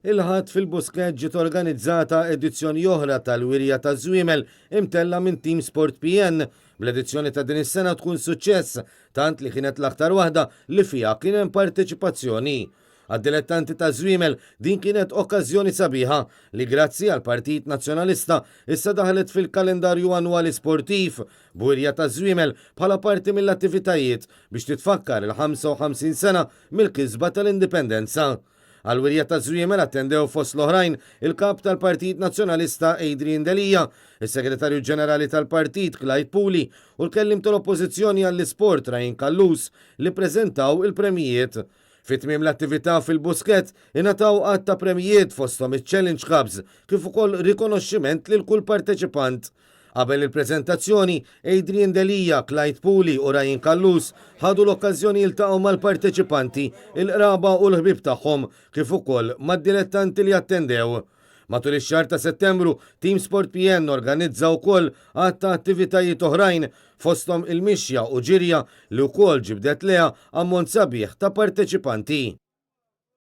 Il-ħadd fil-Busquets ġiet organizzata edizzjoni oħra tal-Wirja ta' Żwiemel imtella minn Team Sport PN. Bl-edizzjoni ta' din is-sena tkun suċċess, tant li kienet l-aktar waħda li fiha kien hemm parteċipazzjoni. Għad-dilettanti ta' Żwiemel din kienet okkażjoni sabiħa li grazzi għal Partit Nazzjonalista issa daħlet fil-kalendarju annwali sportiv b'Wirja ta' Żwiemel bħala parti mill-attivitajiet biex titfakkar il-55 sena mill-kisba tal-indipendenza. Għal-Wirja ta' Żwiemel attendew fost l-oħrajn il-kap tal-Partit Nazzjonalista Adrian Delija, il-Segretarju Ġenerali tal-Partit Clyde Puli u l-kellim tal-Oppożizzjoni għall-Isport Ryan Kallus li preżentaw il-premijiet. Fit-tmiem l-attività fil-Busquets ingħataw għadd ta' premijiet fosthom iċ-Challenge Cups kif ukoll rikonoxximent lil kull parteċipant. Qabel il-preżentazzjoni, Adrian Delija, Clyde Puli u Ryan Kallus ħadu l-okkażjoni jiltaqgħu mal-parteċipanti, il-qraba u l-ħbib tagħhom kif ukoll mad-dilettanti li attendew. Matul ix-xahar ta' Settembru, Team Sport PN organizza wkoll għadd ta' attivitajiet oħrajn fosthom il-mixja u ġirja li wkoll ġibdet leha ammont sabiħ ta' parteċipanti.